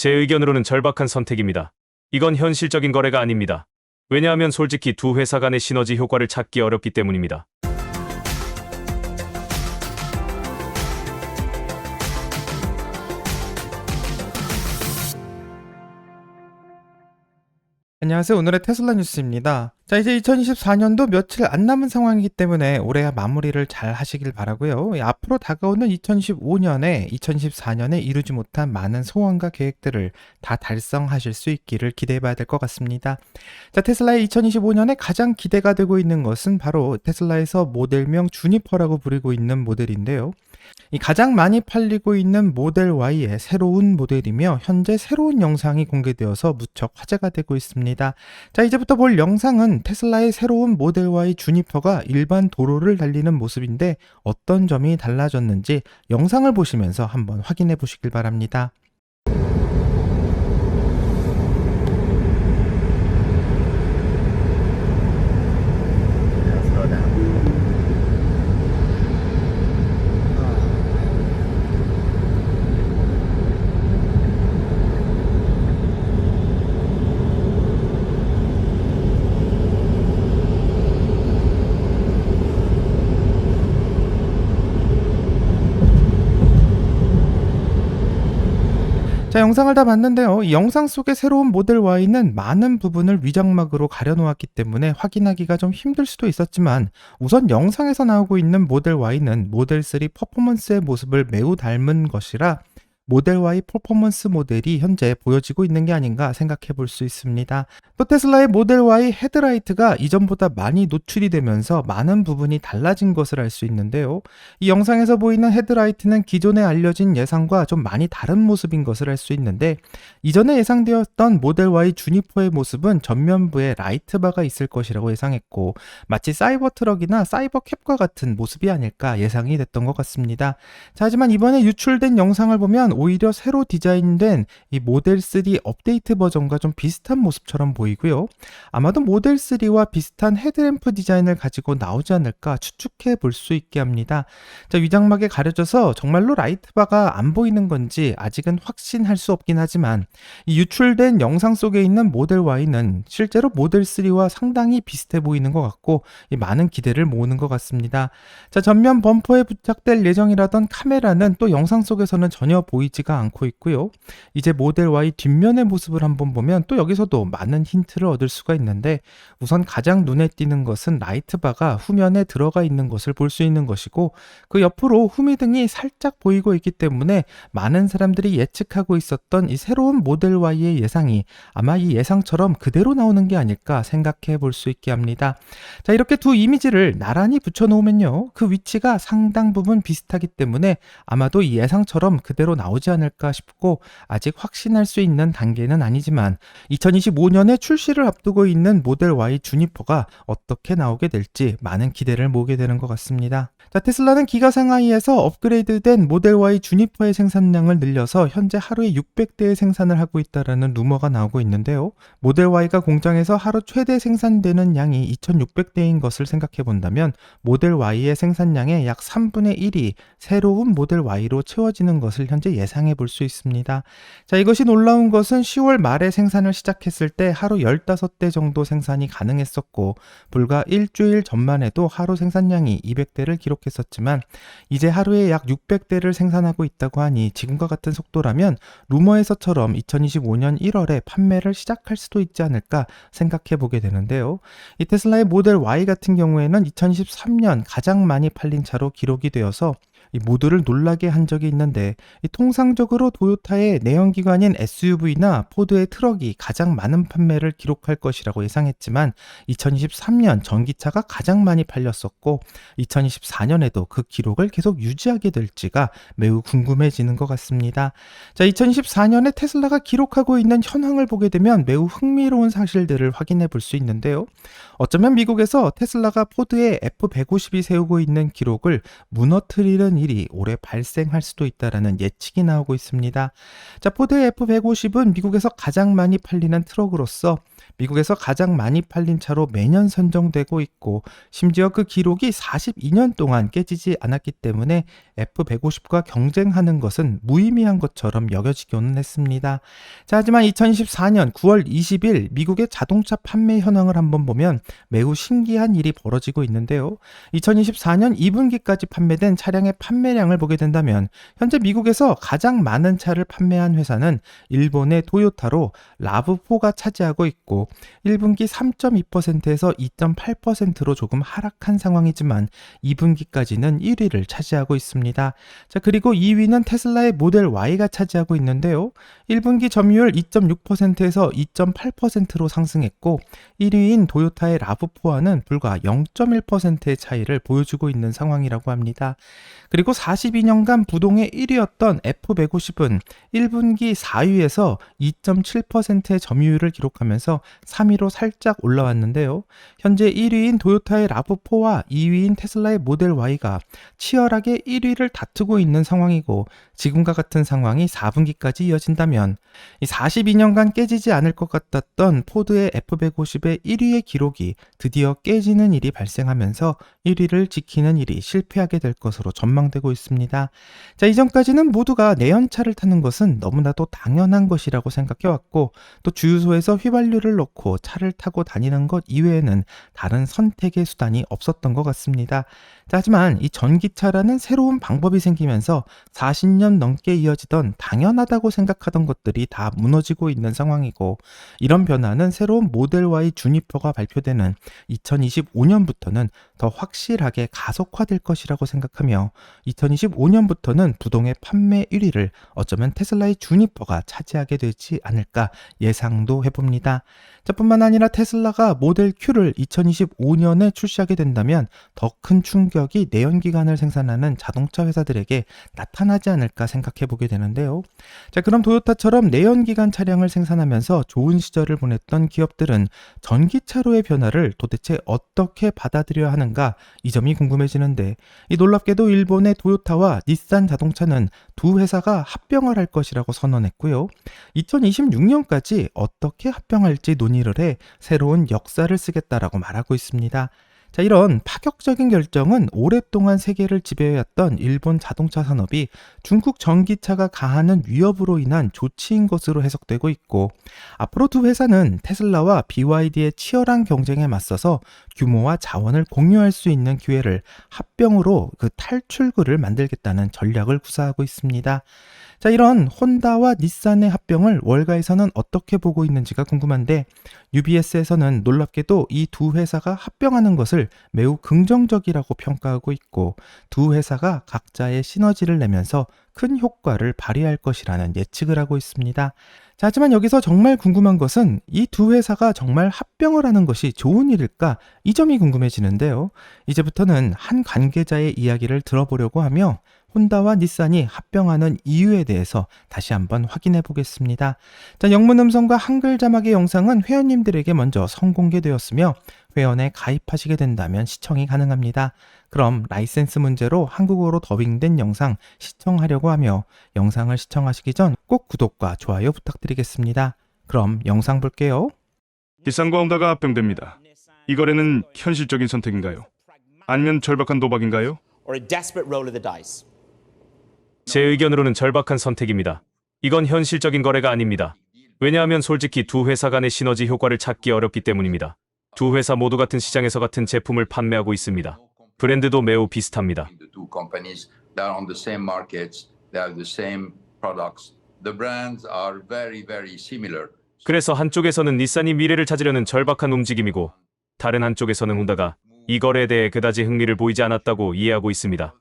제 의견으로는 절박한 선택입니다. 이건 현실적인 거래가 아닙니다. 왜냐하면 솔직히 두 회사 간의 시너지 효과를 찾기 어렵기 때문입니다. 안녕하세요. 오늘의 테슬라 뉴스입니다. 자, 이제 2024년도 며칠 안 남은 상황이기 때문에 올해 마무리를 잘 하시길 바라고요. 앞으로 다가오는 2025년에 2024년에 이루지 못한 많은 소원과 계획들을 다 달성하실 수 있기를 기대해 봐야 될 것 같습니다. 자, 테슬라의 2025년에 가장 기대가 되고 있는 것은 바로 테슬라에서 모델명 주니퍼라고 부르고 있는 모델인데요. 이 가장 많이 팔리고 있는 모델 Y의 새로운 모델이며 현재 새로운 영상이 공개되어서 무척 화제가 되고 있습니다. 자, 이제부터 볼 영상은 테슬라의 새로운 모델 Y 주니퍼가 일반 도로를 달리는 모습인데 어떤 점이 달라졌는지 영상을 보시면서 한번 확인해 보시길 바랍니다. 자, 영상을 다 봤는데요. 이 영상 속의 새로운 모델 Y는 많은 부분을 위장막으로 가려놓았기 때문에 확인하기가 좀 힘들 수도 있었지만 우선 영상에서 나오고 있는 모델 Y는 모델 3 퍼포먼스의 모습을 매우 닮은 것이라 모델 Y 퍼포먼스 모델이 현재 보여지고 있는 게 아닌가 생각해 볼 수 있습니다. 또 테슬라의 모델 Y 헤드라이트가 이전보다 많이 노출이 되면서 많은 부분이 달라진 것을 알 수 있는데요. 이 영상에서 보이는 헤드라이트는 기존에 알려진 예상과 좀 많이 다른 모습인 것을 알 수 있는데 이전에 예상되었던 모델 Y 주니퍼의 모습은 전면부에 라이트바가 있을 것이라고 예상했고 마치 사이버 트럭이나 사이버 캡과 같은 모습이 아닐까 예상이 됐던 것 같습니다. 자, 하지만 이번에 유출된 영상을 보면 오히려 새로 디자인된 이 모델 3 업데이트 버전과 좀 비슷한 모습처럼 보이고요. 아마도 모델 3와 비슷한 헤드램프 디자인을 가지고 나오지 않을까 추측해 볼 수 있게 합니다. 자, 위장막에 가려져서 정말로 라이트바가 안 보이는 건지 아직은 확신할 수 없긴 하지만 이 유출된 영상 속에 있는 모델 Y는 실제로 모델 3와 상당히 비슷해 보이는 것 같고 많은 기대를 모으는 것 같습니다. 자, 전면 범퍼에 부착될 예정이라던 카메라는 또 영상 속에서는 전혀 보이지가 않고 있고요. 이제 모델 Y 뒷면의 모습을 한번 보면 또 여기서도 많은 힌트를 얻을 수가 있는데 우선 가장 눈에 띄는 것은 라이트바가 후면에 들어가 있는 것을 볼 수 있는 것이고 그 옆으로 후미등이 살짝 보이고 있기 때문에 많은 사람들이 예측하고 있었던 이 새로운 모델 Y의 예상이 아마 이 예상처럼 그대로 나오는 게 아닐까 생각해 볼 수 있게 합니다. 자, 이렇게 두 이미지를 나란히 붙여놓으면요. 그 위치가 상당 부분 비슷하기 때문에 아마도 이 예상처럼 그대로 나오지 않을까 싶고 아직 확신할 수 있는 단계는 아니지만 2025년에 출시를 앞두고 있는 모델 Y 주니퍼가 어떻게 나오게 될지 많은 기대를 모으게 되는 것 같습니다. 자, 테슬라는 기가 상하이에서 업그레이드된 모델 Y 주니퍼의 생산량을 늘려서 현재 하루에 600대의 생산을 하고 있다는 루머가 나오고 있는데요. 모델 Y가 공장에서 하루 최대 생산되는 양이 2600대인 것을 생각해 본다면 모델 Y의 생산량의 약 3분의 1이 새로운 모델 Y로 채워지는 것을 현재 예상해 볼 수 있습니다. 자, 이것이 놀라운 것은 10월 말에 생산을 시작했을 때 하루 15대 정도 생산이 가능했었고 불과 일주일 전만 해도 하루 생산량이 200대를 기록했었지만 이제 하루에 약 600대를 생산하고 있다고 하니 지금과 같은 속도라면 루머에서처럼 2025년 1월에 판매를 시작할 수도 있지 않을까 생각해 보게 되는데요. 이 테슬라의 모델 Y 같은 경우에는 2013년 가장 많이 팔린 차로 기록이 되어서 이 모두를 놀라게 한 적이 있는데 통상적으로 도요타의 내연기관인 SUV나 포드의 트럭이 가장 많은 판매를 기록할 것이라고 예상했지만 2023년 전기차가 가장 많이 팔렸었고 2024년에도 그 기록을 계속 유지하게 될지가 매우 궁금해지는 것 같습니다. 자, 2024년에 테슬라가 기록하고 있는 현황을 보게 되면 매우 흥미로운 사실들을 확인해 볼 수 있는데요. 어쩌면 미국에서 테슬라가 포드의 F150이 세우고 있는 기록을 무너뜨리는 다른 일이 올해 발생할 수도 있다라는 예측이 나오고 있습니다. 자, 포드의 F150은 미국에서 가장 많이 팔리는 트럭으로서 미국에서 가장 많이 팔린 차로 매년 선정되고 있고 심지어 그 기록이 42년 동안 깨지지 않았기 때문에 F150과 경쟁하는 것은 무의미한 것처럼 여겨지기는 했습니다. 자, 하지만 2024년 9월 20일 미국의 자동차 판매 현황을 한번 보면 매우 신기한 일이 벌어지고 있는데요. 2024년 2분기까지 판매된 차량의 판매량을 보게 된다면 현재 미국에서 가장 많은 차를 판매한 회사는 일본의 토요타로 라브4가 차지하고 있고 1분기 3.2%에서 2.8%로 조금 하락한 상황이지만 2분기까지는 1위를 차지하고 있습니다. 자, 그리고 2위는 테슬라의 모델 Y가 차지하고 있는데요. 1분기 점유율 2.6%에서 2.8%로 상승했고 1위인 도요타의 라브4와는 불과 0.1%의 차이를 보여주고 있는 상황이라고 합니다. 그리고 42년간 부동의 1위였던 F150은 1분기 4위에서 2.7%의 점유율을 기록하면서 3위로 살짝 올라왔는데요. 현재 1위인 도요타의 라브4와 2위인 테슬라의 모델 Y가 치열하게 1위를 다투고 있는 상황이고 지금과 같은 상황이 4분기까지 이어진다면 이 42년간 깨지지 않을 것 같았던 포드의 F150의 1위의 기록이 드디어 깨지는 일이 발생하면서 1위를 지키는 일이 실패하게 될 것으로 전망되고 있습니다. 자, 이전까지는 모두가 내연차를 타는 것은 너무나도 당연한 것이라고 생각해왔고 또 주유소에서 휘발유를 넣고 차를 타고 다니는 것 이외에는 다른 선택의 수단이 없었던 것 같습니다. 자, 하지만 이 전기차라는 새로운 방법이 생기면서 40년 넘게 이어지던 당연하다고 생각하던 것들이 다 무너지고 있는 상황이고 이런 변화는 새로운 모델 Y 주니퍼가 발표되는 2025년부터는 더 확실하게 가속화될 것이라고 생각하며 2025년부터는 부동의 판매 1위를 어쩌면 테슬라의 주니퍼가 차지하게 되지 않을까 예상도 해봅니다. 자, 뿐만 아니라 테슬라가 모델 Q를 2025년에 출시하게 된다면 더 큰 충격이 내연기관을 생산하는 자동차 회사들에게 나타나지 않을까 생각해 보게 되는데요. 자, 그럼 도요타처럼 내연기관 차량을 생산하면서 좋은 시절을 보냈던 기업들은 전기차로의 변화를 도대체 어떻게 받아들여야 하는가 이 점이 궁금해지는데 이 놀랍게도 일본의 도요타와 닛산 자동차는 두 회사가 합병을 할 것이라고 선언했고요. 2026년까지 어떻게 합병할지 논의를 해 새로운 역사를 쓰겠다라고 말하고 있습니다. 자, 이런 파격적인 결정은 오랫동안 세계를 지배해왔던 일본 자동차 산업이 중국 전기차가 가하는 위협으로 인한 조치인 것으로 해석되고 있고 앞으로 두 회사는 테슬라와 BYD의 치열한 경쟁에 맞서서 규모와 자원을 공유할 수 있는 기회를 합병으로 그 탈출구를 만들겠다는 전략을 구사하고 있습니다. 자, 이런 혼다와 닛산의 합병을 월가에서는 어떻게 보고 있는지가 궁금한데 UBS에서는 놀랍게도 이 두 회사가 합병하는 것을 매우 긍정적이라고 평가하고 있고 두 회사가 각자의 시너지를 내면서 큰 효과를 발휘할 것이라는 예측을 하고 있습니다. 자, 하지만 여기서 정말 궁금한 것은 이 두 회사가 정말 합병을 하는 것이 좋은 일일까? 이 점이 궁금해지는데요. 이제부터는 한 관계자의 이야기를 들어보려고 하며 혼다와 닛산이 합병하는 이유에 대해서 다시 한번 확인해 보겠습니다. 자, 영문 음성과 한글 자막의 영상은 회원님들에게 먼저 선공개되었으며 회원에 가입하시게 된다면 시청이 가능합니다. 그럼 라이센스 문제로 한국어로 더빙된 영상 시청하려고 하며 영상을 시청하시기 전 꼭 구독과 좋아요 부탁드리겠습니다. 그럼 영상 볼게요. 닛산과 혼다가 합병됩니다. 이 거래는 현실적인 선택인가요? 아니면 절박한 도박인가요? or a desperate roll of the dice. 제 의견으로는 절박한 선택입니다. 이건 현실적인 거래가 아닙니다. 왜냐하면 솔직히 두 회사 간의 시너지 효과를 찾기 어렵기 때문입니다. 두 회사 모두 같은 시장에서 같은 제품을 판매하고 있습니다. 브랜드도 매우 비슷합니다. The two companies that are on the same markets, they have the same products. The brands are very, very similar. 그래서 한쪽에서는 닛산이 미래를 찾으려는 절박한 움직임이고 다른 한쪽에서는 혼다가 이 거래에 대해 그다지 흥미를 보이지 않았다고 이해하고 있습니다.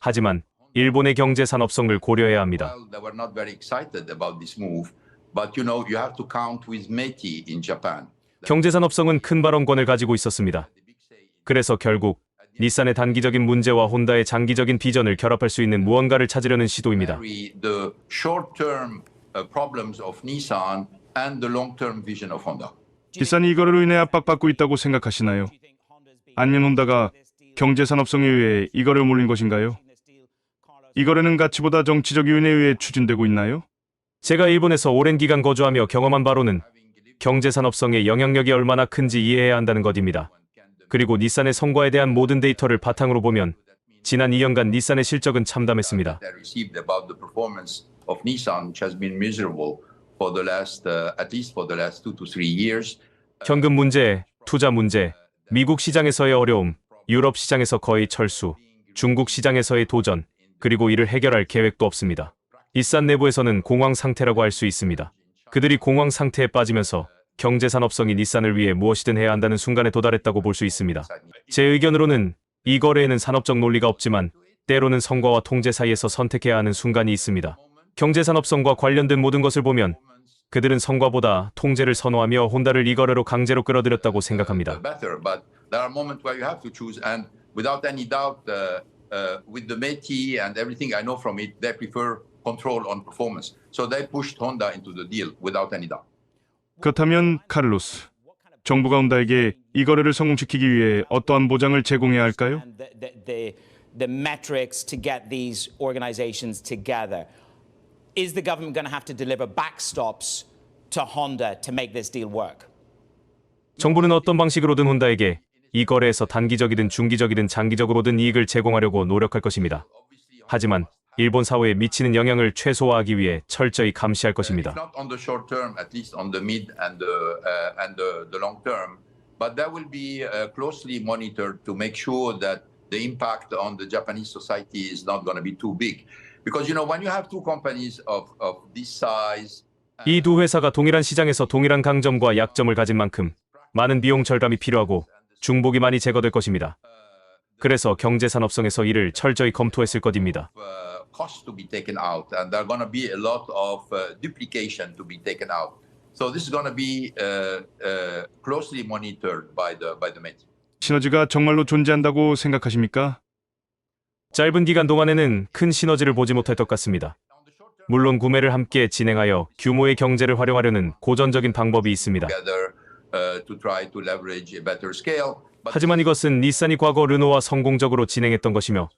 하지만 일본의 경제 산업성을 고려해야 합니다. Well, they were not very excited about this move, but you have to count with METI in Japan. 경제 산업성은 큰 발언권을 가지고 있었습니다. 그래서 결국 닛산의 단기적인 문제와 혼다의 장기적인 비전을 결합할 수 있는 무언가를 찾으려는 시도입니다. The short-term problems of Nissan and the long-term vision of Honda. 닛산이 이 거래로 인해 압박받고 있다고 생각하시나요? 아니면 혼다가 경제 산업성에 의해 이 거래를 몰린 것인가요? 이 거래는 가치보다 정치적 요인에 의해 추진되고 있나요? 제가 일본에서 오랜 기간 거주하며 경험한 바로는 경제산업성의 영향력이 얼마나 큰지 이해해야 한다는 것입니다. 그리고 닛산의 성과에 대한 모든 데이터를 바탕으로 보면 지난 2년간 닛산의 실적은 참담했습니다. I received about the performance of Nissan, which has been miserable for the last, at least for the last 2 to 3 years. 현금 문제, 투자 문제, 미국 시장에서의 어려움, 유럽 시장에서 거의 철수, 중국 시장에서의 도전, 그리고 이를 해결할 계획도 없습니다. 닛산 내부에서는 공황 상태라고 할 수 있습니다. 그들이 공황 상태에 빠지면서 경제산업성이 닛산을 위해 무엇이든 해야 한다는 순간에 도달했다고 볼 수 있습니다. 제 의견으로는 이 거래에는 산업적 논리가 없지만 때로는 성과와 통제 사이에서 선택해야 하는 순간이 있습니다. 경제산업성과 관련된 모든 것을 보면 그들은 성과보다 통제를 선호하며 혼다를 이 거래로 강제로 끌어들였다고 생각합니다. Better, but there are moments where you have to choose, and without any doubt, with the Métis and everything I know from it, they prefer control on performance. So they pushed Honda into the deal without any doubt. 그렇다면 카를로스, 정부가 혼다에게 이 거래를 성공시키기 위해 어떠한 보장을 제공해야 할까요? And the metrics to get these organizations together. Is the government going to have to deliver backstops to Honda to make this deal work? 정부는 어떤 방식으로든 혼다에게 이 거래에서 단기적이든 중기적이든 장기적으로든 이익을 제공하려고 노력할 것입니다. 하지만 일본 사회에 미치는 영향을 최소화하기 위해 철저히 감시할 것입니다. It's not on the short term, at least on the mid and the long term, but that will be closely monitored to make sure that the impact on the Japanese society is not going to be too big. Because you know, when you have two companies of this size, 이 두 회사가 동일한 시장에서 동일한 강점과 약점을 가진 만큼 많은 비용 절감이 필요하고 중복이 많이 제거될 것입니다. 그래서 경제산업성에서 이를 철저히 검토했을 것입니다. costs to be taken out, and there are going to be a lot of duplication to be taken out. So this is going to be closely monitored by the Métis. 시너지가 정말로 존재한다고 생각하십니까? 짧은 기간 동안에는 큰 시너지를 보지 못할 것 같습니다. 물론 구매를 함께 진행하여 규모의 경제를 활용하려는 고전적인 방법이 있습니다. Together to try to leverage a better scale. But 하지만 이것은 닛산이 과거 르노와 성공적으로 진행했던 것이며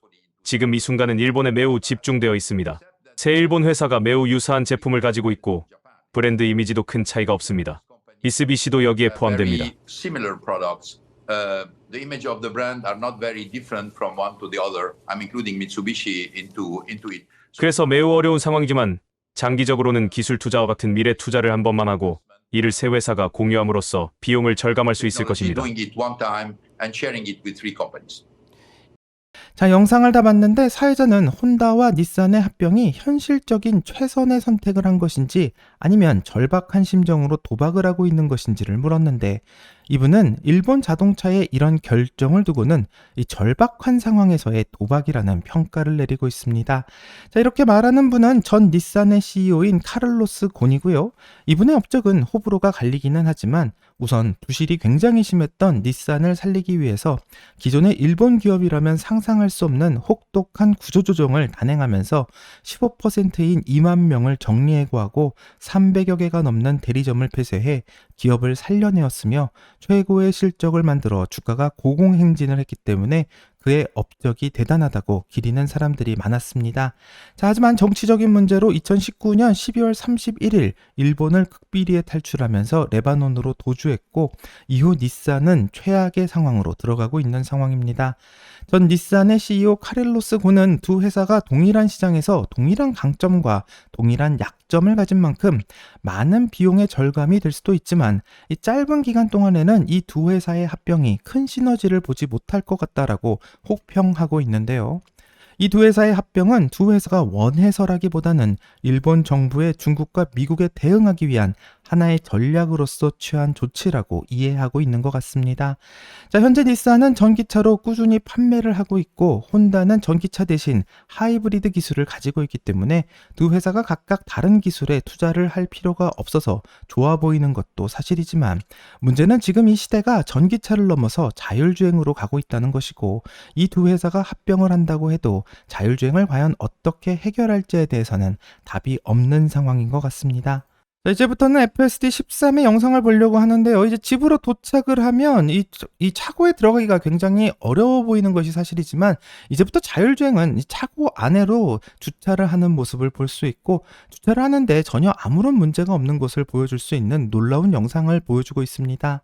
지금 이 순간은 일본에 매우 집중되어 있습니다. 새 일본 회사가 매우 유사한 제품을 가지고 있고 브랜드 이미지도 큰 차이가 없습니다. 미쓰비시도 여기에 포함됩니다. very similar products. The image of the brand are not very different from one to the other. I'm including Mitsubishi into it. 그래서 매우 어려운 상황이지만 장기적으로는 기술 투자와 같은 미래 투자를 한 번만 하고 이를 세 회사가 공유함으로써 비용을 절감할 수 있을 것입니다. Doing it one time and sharing it with 3 companies. 자, 영상을 다 봤는데 사회자는 혼다와 닛산의 합병이 현실적인 최선의 선택을 한 것인지 아니면 절박한 심정으로 도박을 하고 있는 것인지를 물었는데 이분은 일본 자동차의 이런 결정을 두고는 이 절박한 상황에서의 도박이라는 평가를 내리고 있습니다. 자, 이렇게 말하는 분은 전 닛산의 CEO인 카를로스 곤이고요. 이분의 업적은 호불호가 갈리기는 하지만 우선 부실이 굉장히 심했던 닛산을 살리기 위해서 기존의 일본 기업이라면 상상할 수 없는 혹독한 구조조정을 단행하면서 15%인 2만 명을 정리해고하고 300여 개가 넘는 대리점을 폐쇄해 기업을 살려내었으며 최고의 실적을 만들어 주가가 고공행진을 했기 때문에 그의 업적이 대단하다고 기리는 사람들이 많았습니다. 자, 하지만 정치적인 문제로 2019년 12월 31일 일본을 극비리에 탈출하면서 레바논으로 도주했고 이후 닛산은 최악의 상황으로 들어가고 있는 상황입니다. 전 닛산의 CEO 카를로스 곤은 두 회사가 동일한 시장에서 동일한 강점과 동일한 약점을 가진 만큼 많은 비용의 절감이 될 수도 있지만 이 짧은 기간 동안에는 이 두 회사의 합병이 큰 시너지를 보지 못할 것 같다라고 혹평하고 있는데요. 이 두 회사의 합병은 두 회사가 원해서라기보다는 일본 정부의 중국과 미국에 대응하기 위한 하나의 전략으로서 취한 조치라고 이해하고 있는 것 같습니다. 자, 현재 닛산은 전기차로 꾸준히 판매를 하고 있고 혼다는 전기차 대신 하이브리드 기술을 가지고 있기 때문에 두 회사가 각각 다른 기술에 투자를 할 필요가 없어서 좋아 보이는 것도 사실이지만 문제는 지금 이 시대가 전기차를 넘어서 자율주행으로 가고 있다는 것이고 이 두 회사가 합병을 한다고 해도 자율주행을 과연 어떻게 해결할지에 대해서는 답이 없는 상황인 것 같습니다. 자, 이제부터는 FSD 13의 영상을 보려고 하는데요. 이제 집으로 도착을 하면 이 차고에 들어가기가 굉장히 어려워 보이는 것이 사실이지만 이제부터 자율주행은 이 차고 안으로 주차를 하는 모습을 볼 수 있고 주차를 하는데 전혀 아무런 문제가 없는 것을 보여줄 수 있는 놀라운 영상을 보여주고 있습니다.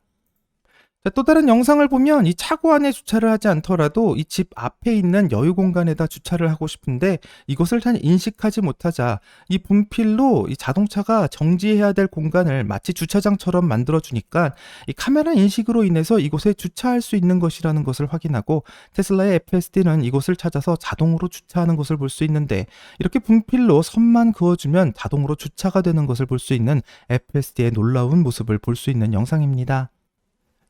자, 또 다른 영상을 보면 이 차고 안에 주차를 하지 않더라도 이 집 앞에 있는 여유 공간에다 주차를 하고 싶은데 이것을 잘 인식하지 못하자 이 분필로 이 자동차가 정지해야 될 공간을 마치 주차장처럼 만들어주니까 이 카메라 인식으로 인해서 이곳에 주차할 수 있는 것이라는 것을 확인하고 테슬라의 FSD는 이곳을 찾아서 자동으로 주차하는 것을 볼 수 있는데 이렇게 분필로 선만 그어주면 자동으로 주차가 되는 것을 볼 수 있는 FSD의 놀라운 모습을 볼 수 있는 영상입니다.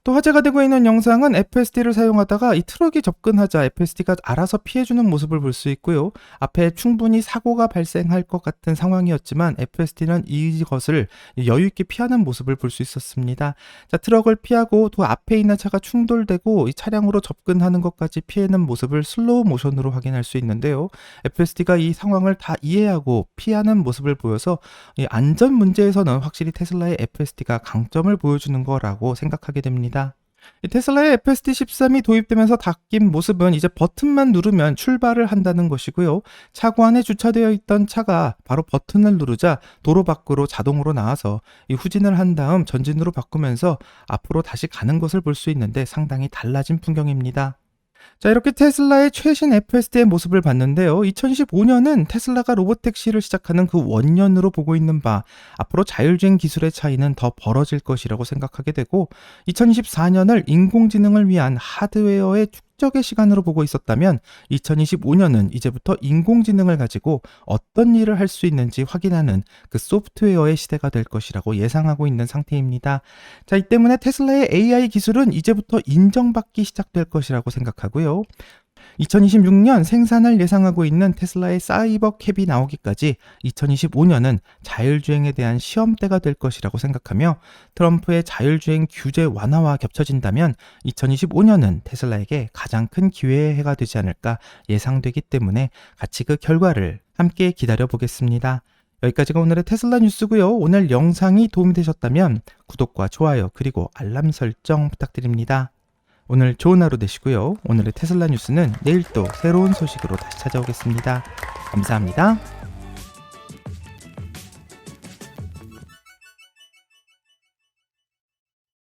또 화제가 되고 있는 영상은 FSD를 사용하다가 이 트럭이 접근하자 FSD가 알아서 피해주는 모습을 볼 수 있고요. 앞에 충분히 사고가 발생할 것 같은 상황이었지만 FSD는 이것을 여유 있게 피하는 모습을 볼 수 있었습니다. 자, 트럭을 피하고 또 앞에 있는 차가 충돌되고 이 차량으로 접근하는 것까지 피하는 모습을 슬로우 모션으로 확인할 수 있는데요. FSD가 이 상황을 다 이해하고 피하는 모습을 보여서 이 안전 문제에서는 확실히 테슬라의 FSD가 강점을 보여주는 거라고 생각하게 됩니다. 이 테슬라의 FSD 13이 도입되면서 바뀐 모습은 이제 버튼만 누르면 출발을 한다는 것이고요. 차고 안에 주차되어 있던 차가 바로 버튼을 누르자 도로 밖으로 자동으로 나와서 이 후진을 한 다음 전진으로 바꾸면서 앞으로 다시 가는 것을 볼 수 있는데 상당히 달라진 풍경입니다. 자, 이렇게 테슬라의 최신 FSD의 모습을 봤는데요. 2015년은 테슬라가 로봇택시를 시작하는 그 원년으로 보고 있는 바 앞으로 자율주행 기술의 차이는 더 벌어질 것이라고 생각하게 되고 2024년을 인공지능을 위한 하드웨어의 축적의 시간으로 보고 있었다면 2025년은 이제부터 인공지능을 가지고 어떤 일을 할 수 있는지 확인하는 그 소프트웨어의 시대가 될 것이라고 예상하고 있는 상태입니다. 자, 이 때문에 테슬라의 AI 기술은 이제부터 인정받기 시작될 것이라고 생각하고요. 2026년 생산을 예상하고 있는 테슬라의 사이버 캡이 나오기까지 2025년은 자율주행에 대한 시험대가 될 것이라고 생각하며 트럼프의 자율주행 규제 완화와 겹쳐진다면 2025년은 테슬라에게 가장 큰 기회의 해가 되지 않을까 예상되기 때문에 같이 그 결과를 함께 기다려 보겠습니다. 여기까지가 오늘의 테슬라 뉴스고요. 오늘 영상이 도움이 되셨다면 구독과 좋아요 그리고 알람 설정 부탁드립니다. 오늘 좋은 하루 되시고요. 오늘의 테슬라 뉴스는 내일 또 새로운 소식으로 다시 찾아오겠습니다. 감사합니다.